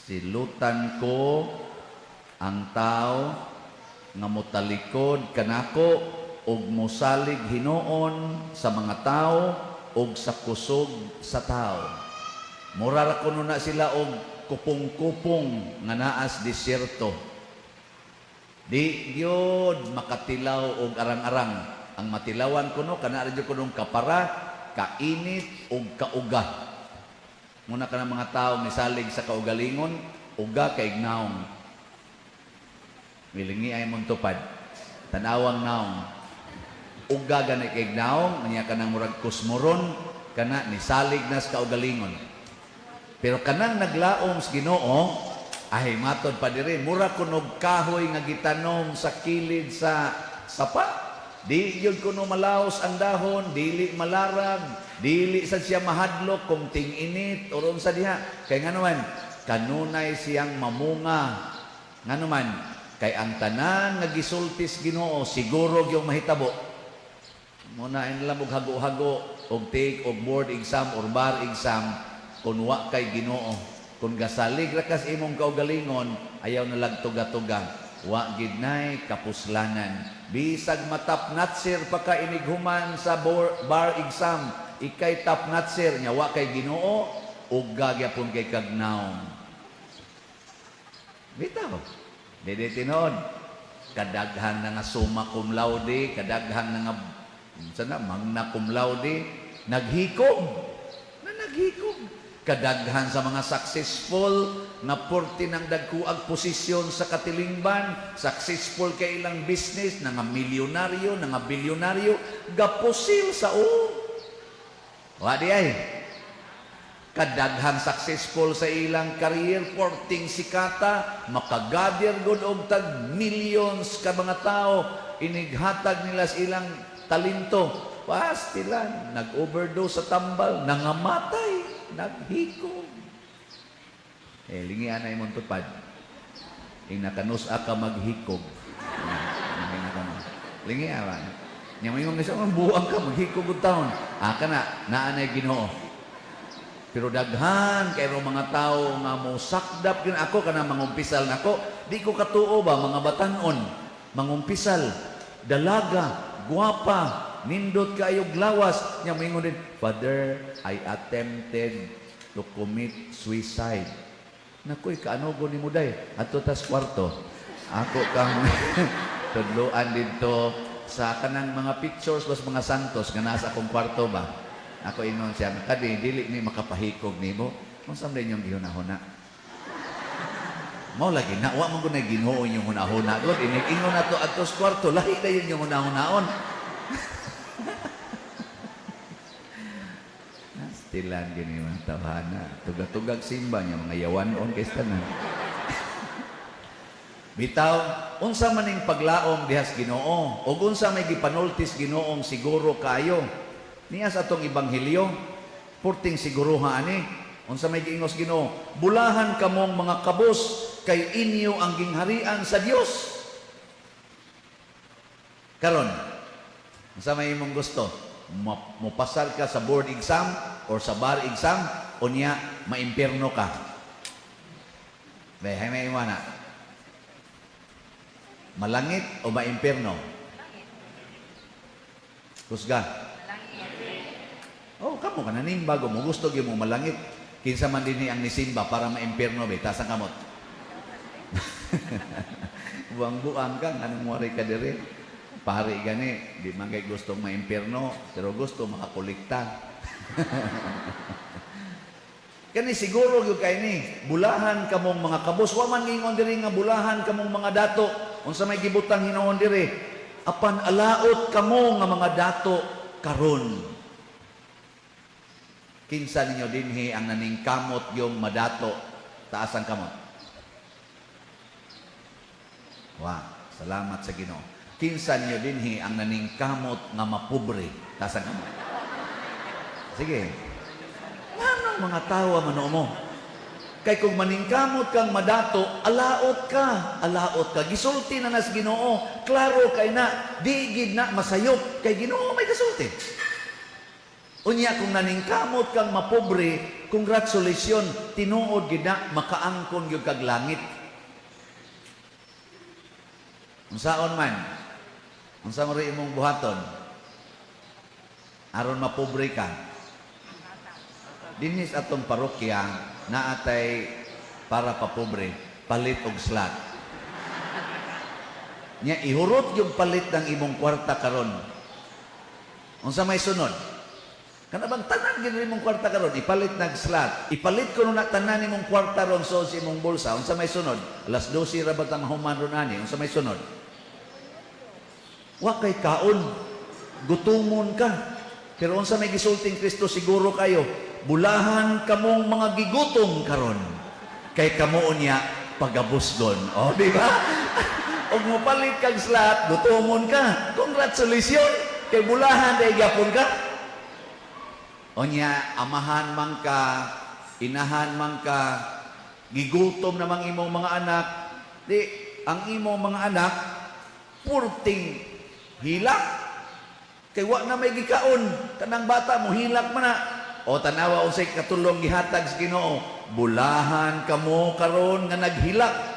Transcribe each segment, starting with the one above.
Silutan ko ang tao nga motalikod kanako ug mosalig hinuon sa mga tao ug sa kusog sa tao. Mura ra kuno na sila og kupong-kupong nga naas disyerto. Di gyud makatilaw og arang-arang. Ang matilawan kuno kana ra gyud kunong kapara, kainit ug kauga. Muna ka ng mga tao misalig sa kaugalingon, uga kay ignaong. Milingi ay mong tupad, tanawang naong. Uga gani kay ignaong, niya ka ng murag kusmoron, kana nisalig na sa kaugalingon. Pero kanang naglaom sa Ginoo, ay matod pa diri, mura kunog kahoy nga gitanom sa kilid sa sapa. Di yun kuno malaos ang dahon, dili malarag, dili sa siya mahadlok kung ting-init, oron sa diha. Kaya nga naman, kanunay siyang mamunga. Nga naman, kay ang tanan nga gisultis Ginoo, siguro yung mahitabo. Muna ay nalang og hago-hago, og take, og board exam, or bar exam, kung wa kay Ginoo. Kung gasalig rakas imong kaugalingon, ayaw nalag tuga-tuga. Wa gidnay kapuslanan. Bisag matap natsir pa ka inighuman sa bar exam, ikay tap natsir nya wa kay Ginoo ug gagyapon kay kagnaon. Bitaw. Dili tinon. Kadaghan na nga summa cum laude, kadaghan na nga sana magna cum laude, naghikog. Kadaghan sa mga successful nga porti ng dagkuag posisyon sa katilingban, successful kay ilang business, nga milyonaryo, nga bilyonaryo, gapusil sa wadi ay. Kadaghan successful sa ilang career, porting sikata, makagadir gud og tag millions ka mga tao, inighatag nila sa ilang talento. Pastilan, nag-overdose sa tambal, nangamatay. Naghikog. Lingi anay mong tupad. Inakanus ka maghikog. Lingi awan. Nya may mga isang buang ka maghikog ug taon. Kana naanay Ginoo. Pero daghan kay mga tao nga mo sakdap gyud ako kana mangumpisal nako. Di ko katuo ba mga batan-on, mangumpisal, dalaga, guwapa, nindot kayog lawas. Nya moingon din, Father, I attempted to commit suicide. Nakoy kaano go ni muday adto tas kwarto. Ako kang tudloan dito sa kanang mga pictures bas mga santos nga nasa akong kwarto ba. Ako ingon siya, kadi dili ni makapahikog nimo. Unsa man inyong gihuna-huna? Mao lagi na wa man gud Ginoo inyong hunahuna. God inig-ingon nato adto sa kwarto, lahi dayon yung hunahunaon. Tilan gini mga tawhana. Tugag-tugag simba niya mga yawanon kay tanan. Bitaw, unsa maning paglaom dihas Ginoo, ug unsa may gipanultis Ginoong siguro kayo. Niya sa atong ebanghelyo, purting siguruha ani. Unsa may giingos Ginoo, bulahan kamong mga kabos kay inyo ang gingharian sa Dios. Karon, unsa may imong gusto? Mopasar ka sa board exam or sa bar exam o niya maimpierno ka. Behay may iwana. Malangit o maimpierno? Kusga. Oh, kamo ka nanimba mo gusto gyud mo malangit. Kinsa man dinhi ang nisimba para maimpierno be tasang kamot. Buang-buang ka anong moray ka dire. Pari gani, di man kay gustong maimpierno, pero gusto makakolekta. Kani siguro yung kay ni, bulahan kamong mga kabos, wa man ngingon diri nga bulahan kamong mga dato, unsa may gibutang hinoon diri, apan alaot kamo nga mga dato karon. Kinsa ninyo dinhi ang naningkamot yung madato, taas ang kamot. Wow, salamat sa Ginoo. Kinsa niyo dinhi ang naningkamot nga mapobre tasan kamo. Sige. Anong mga tawa mano mo? Kay kung maningkamot kang madato, alaot ka. Gisulti na nas Ginoo. Klaro kay na, di gid na masayop kay Ginoo may kasulti. Unya kung naningkamot kang mapobre, congratulations, tinuod gina makaangkon gyud kag langit. Unsaon man, unsa man ri imong buhaton aron mapobre ka. Dinis atong parokya naatay para papobre, palit og slot. Nya ihurot yung palit ng imong kwarta karon. Unsa may sunod? Kana bang tanan gid imong kwarta karon ipalit nag slot. Ipalit ko na tanan imong kwarta ron so sa imong bulsa. Unsa may sunod? Alas 12 ra batang human ron ani. Unsa may sunod? Wa kay kaon. Gutumon ka. Pero unsa may gisulting Kristo siguro kayo, bulahan kamong mga gigutom karon. Kay kamo unya pagabusgon. O di ba? Og mopalit kag slot, gutumon ka. Congratulations. Kay bulahan day gyapon ka. Onya, amahan man ka, inahan man ka, gigutom namang imong mga anak, di, ang imong mga anak, purting hilak. Kay wa na may gikaon, kanang bata mo, hilak man na. O tanawa usay katulong gihatag sa Ginoo, bulahan kamo karon nga naghilak.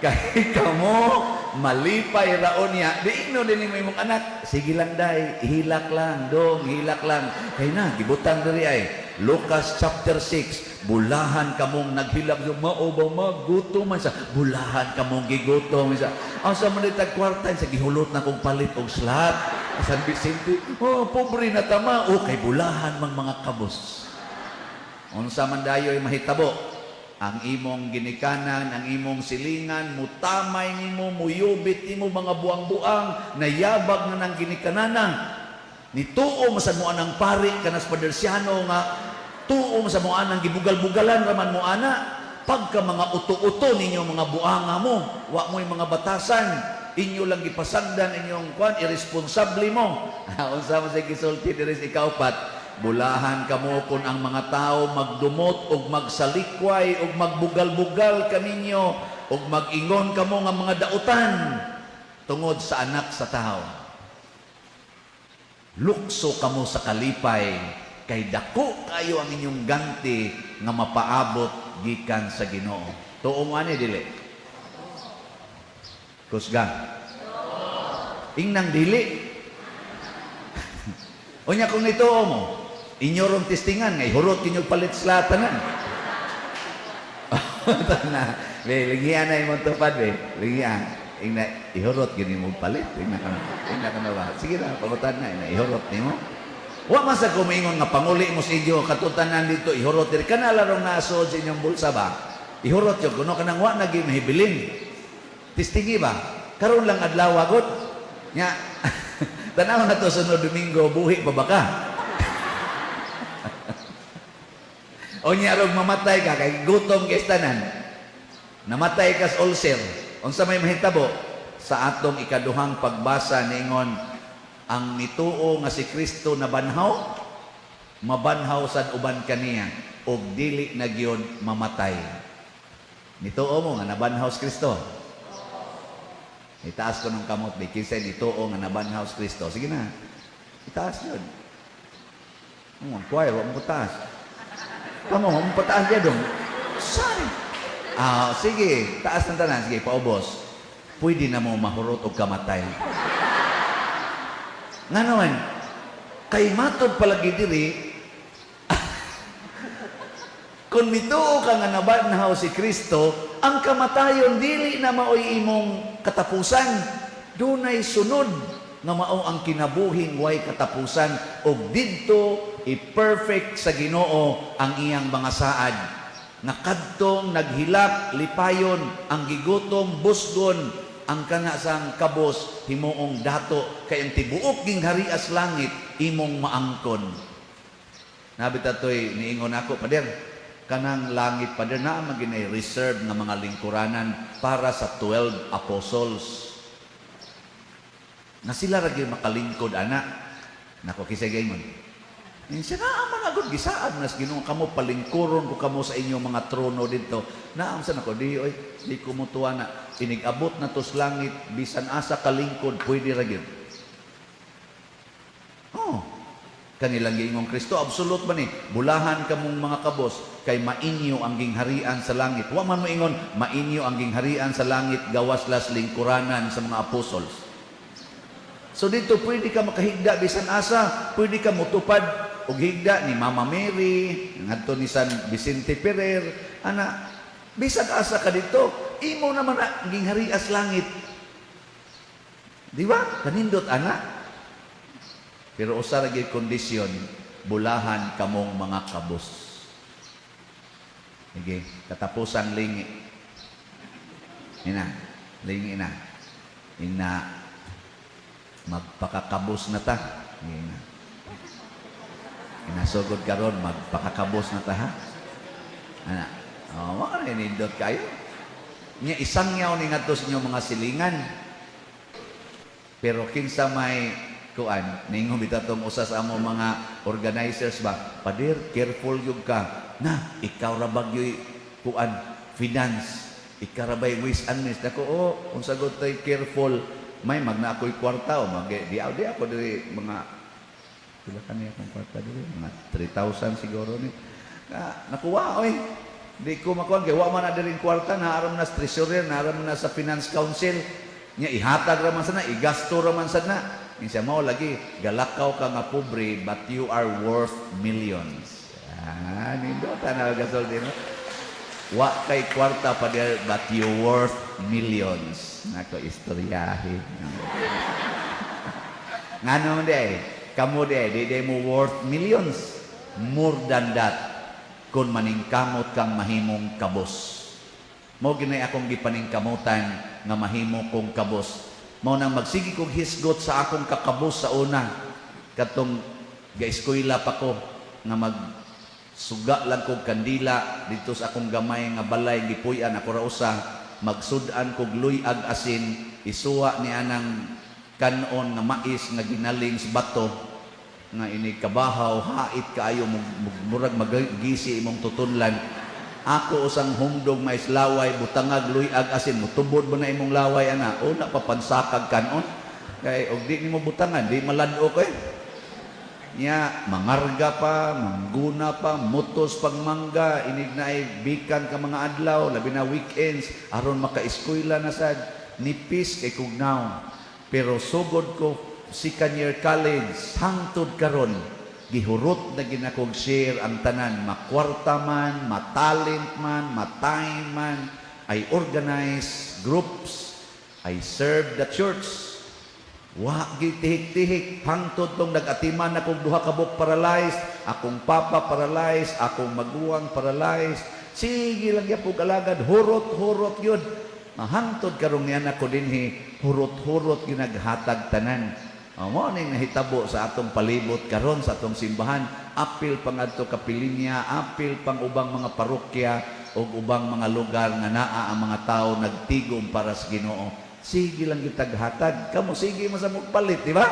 Kay kamo, malipay raon niya. Di ino din mo imong anak. Sige lang day, hilak lang, dong, hilak lang. Kay na, gibutang diri ay. Lucas chapter 6, bulahan kamong naghilak. Mao ba magutom man sa bulahan kamong gigutom sa. Asa man ditag kwarta sa gihulot na kong palit og slot. San Vicente, oh, pobre na tama. O kay bulahan mang mga kabos. Unsa man dayoy mahitabo? Ang imong ginikanan, ang imong silingan, mutamay nimo, muyubit nimo mga buang-buang, nayabag na ng ginikanana. Nituo mo sa mua ng pari, kanas padersyano nga, tuo mo sa mua ng gibugal-bugalan, raman mo ana, pagka mga uto-uto ninyo mga buanga mo, wa mo yung mga batasan, inyo lang gipasagdan inyong kwan, irresponsable mo. Unsa mo sa gisulti diri sa ikaupat, bulahan kamo kung ang mga tao magdumot o magsalikway o magbugal-bugal kaninyo o mag-ingon kamo nga mga dautan tungod sa anak sa tao. Lukso kamo sa kalipay kay dako kayo ang inyong ganti nga mapaabot gikan sa Ginoo. Tuo mo ani dili? Kusga. Ingnang dili. Unya kung nituo mo, inyo rong testingan ngay hurot kinyo palit slatanan. Tana, be ligian na imong tupad be. Ligian. Ingna ihurot gini mo palit. Ingna ka na ba? Sige na, pagutan na ina ihurot nimo. Wa man sa kumingon nga panguli mo sa inyo katutanan dito ihurot diri kana larong nasod sa inyong bulsa ba? Ihurot yo kuno kanang wa na gyud mahibilin. Tistingi ba? Karon lang adlaw agod. Nya tanaw na to sunod Domingo buhi pa ba ka? O niya rog mamatay ka kay gutom kay tanan. Namatay ka sa ulcer. Unsa may mahitabo sa atong ikaduhang pagbasa niingon ang nituo nga si Kristo na banhaw mabanhaw sad uban kaniya og dili na gyud mamatay. Nituo mo nga nabanhaw si Kristo. Itaas ko ng kamot di kisay nituo nga nabanhaw si Kristo. Sige na. Itaas yun. Choir, wa mo taas. Kamu, mo pataas dia dong. Sorry. Sige, taas ng tanan. Sige, paubos. Pwede na mo mahurot o kamatay. Nga naman, kay matod palagi diri, kung mituo ka nga nabanhaw si Kristo, ang kamatayon dili na maoy imong katapusan. Dunay sunod nga mao ang kinabuhing way katapusan og didto i-perfect sa Ginoo ang iyang mga saad. Nakadtong naghilak, lipayon, ang gigutom, busgon, ang kana sang kabos, himuong dato, kay ang tibuok ging harias langit, imong maangkon. Nabitatoy, niingon ako, pader, kanang langit, pader, na maginay reserve ng mga lingkuranan para sa 12 apostles. Na sila ragi makalingkod, anak. Nako, kisay gayon. Siya naaman agad gisaad nas Ginoo kamo palingkuron ko kamo sa inyong mga trono dito. Naam sa nako di ko mutuwa na inigabot na tos langit bisan asa kalingkod pwede ra gyud. Oh. Kanilang giingong Kristo, absolute ba ni? Bulahan kamong mga kabos, kay mainyo ang gingharian sa langit. Wa man mo ingon, mainyo ang gingharian sa langit, gawas las lingkuranan sa mga apostles. So dito, pwede ka makahigda bisan asa, pwede ka mutupad og higda ni Mama Mary, ngadto ni San Vicente Ferrer, ana, bisan asa ka dito, imo naman na gingharian sa langit. Di ba? Kanindot, ana. Pero usa ra gyud kondisyon, bulahan kamong mga kabos. Sige, katapusan lingi. Ina, lingi na. Ina, magpakakabos na ta. Ina. Inasugod karon magpakakabos na ta ha. Ana, mao ra nindot kayo. Nya isang yaw ni ngadto sa inyong mga silingan. Pero kinsa may kuan ningon bitatong usa sa amo mga organizers ba, padir careful gyud ka na ikaw ra bagyoy kuan finance, ikaw ra bay waste and means nako unsa gud tay careful may magna ako'y kwarta o mag di ako diri mga pila kaniya akong kwarta diri mga 3,000 siguro ni nakuha oy di ko makuha kay wa man na diri kwarta na aram na sa treasurer na aram na sa finance council nya ihatag ra man sana igasto ra man sana. Minsan mo lagi, galakaw ka nga pobre, but you are worth millions. Nindo, tanaw gasol din. Wa kay kwarta pa der, but you worth millions. Nako, istoryahin. Nga naman di, kamu di mo worth millions. More than that, kung maningkamot kang mahimong kabos. Mo ginay akong gipaningkamutan nga mahimo kong kabos. Mao nang magsigi kog hisgot sa akong kakabos sa una katong gaeskwela pa ko nga magsuga lang kog kandila dito sa akong gamay nga balay gipuy-an ako ra usa magsud-an kog luyag asin isuwa ni anang kanon nga mais nga ginaling sa bato nga ini kabahaw hait kaayo murag magisi imong tutunlan. Ako usang humdog mais laway butangag luyag asin mutubod mo na imong laway ana o napapansakag kanon kay og di nimo butangan di malad-o kay nya mangarga pa mangguna pa mutos pagmangga inig naay bikan ka mga adlaw labi na weekends aron maka-eskwela na sad nipis kay kugnaw pero sugod ko second year college hangtod karon gihurot na ginakog share ang tanan, makwarta man, matalent man, matime man, I organize groups, I serve the church. Wa gitihik-tihik, hangtod tong nag-atiman akong duha ka buok paralyzed, akong papa paralyzed, akong maguwang paralyzed. Sige lang yapog alagad, hurot-hurot yun. Mahangtod karong niyan ako dinhi, hurot-hurot ginaghatag tanan. Mo ning nahitabo sa atong palibot karon sa atong simbahan apil pangadto ka Pilinya apil pang ubang mga parokya ug ubang mga lugar nga naa ang mga tawo nagtigom para sa Ginoo. Sige lang gitaghatag kamo sige mo sa magpalit di ba?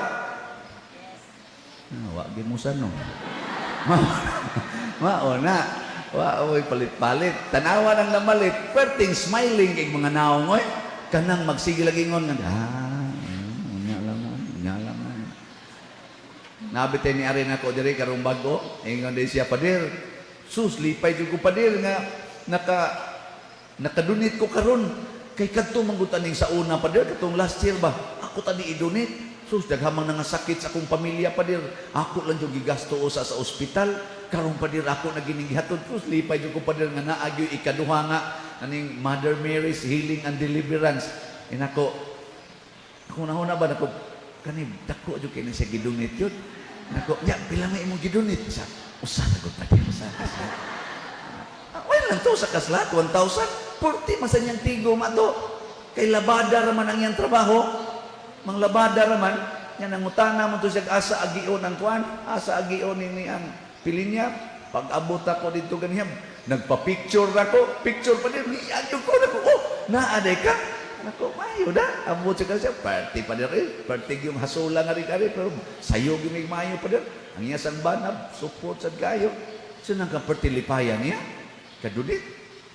Wa gyud mo sano. Mao na wa oy palit-palit tanawa nang namalit perting smiling kay mga naong oy kanang magsige lagi ngon nga nabitay ni Arin ako diri karong bago ingon din siya padir sus lipay jud ko padir nga nakadunit ko karon kay kadto manggutaning sa una padir katong last year ba ako tadi idunit sus daghamang nga sakit sa akong pamilya padir ako lang jud gigasto sa ospital karon padir ako nagining gihatod sus lipay jud ko padir nga naagyo ikaduha nga aning Mother Mary's Healing and Deliverance inako ako nahuna ba nako kani dako jud kay siya gidunit yun nako nya pila may imong gidunit sa usa na gud padir sa kasla well lang to sa kasla 1,000 40 masan yang tigo mato kay labada ra man ang iyang trabaho mang labada ra man nya nangutana mo to siya asa agion ang kuan asa agion ni ang Pilinya pag-abot ako dito ganiham nagpa-picture ako picture pa din adto ko nako naaday ka nako mayo da abot siya party pa diri party yung hasula nga rin pero sayo gimig mayo pa diri ang iya sang banab support sad kayo so nang kapertilipayan niya kadudit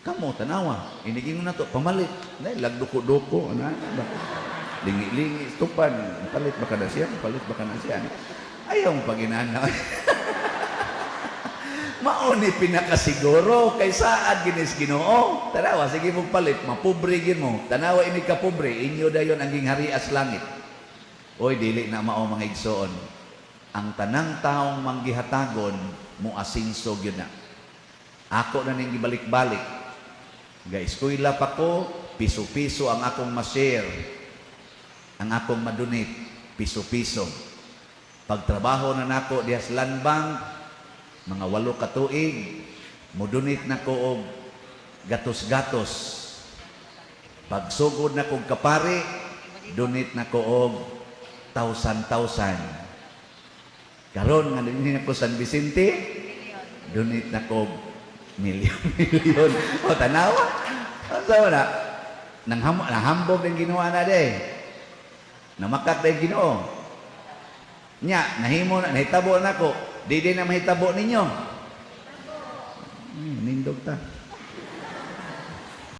kamo tanawa iniging na to pamalit nay lagduko-duko ana lingi-lingi tupan palit baka na siya palit baka na siya Ayaw mo paginana. Mauni pinakasiguro kay saad ginis Ginoo. Tanawa sige mo palit, mapobre gin mo. Tanawa ini ka pobre, inyo dayon ang gingharias langit. Oy dili na mao mga igsoon. Ang tanang taong manggihatagon mo asinso gyud na. Ako na ning gibalik-balik. Ga-eskwela pa ko, piso-piso ang akong ma-share. Ang akong madunit, piso-piso. Pagtrabaho na nako diha sa Land Bank, mga 8 ka tuig, mudunit na ko og gatos-gatos. Pagsugod na kong kapari, dunit na ko og 1,000. Karon nga dinhi ko San Vicente, dunit na ko milyon. O tanawa. So na nanghambog ang ginawa na de. Namakak na Ginoo. Nya, nahimo na, nahitabo na ko. Di na mahitabo ninyo. Nindog ta.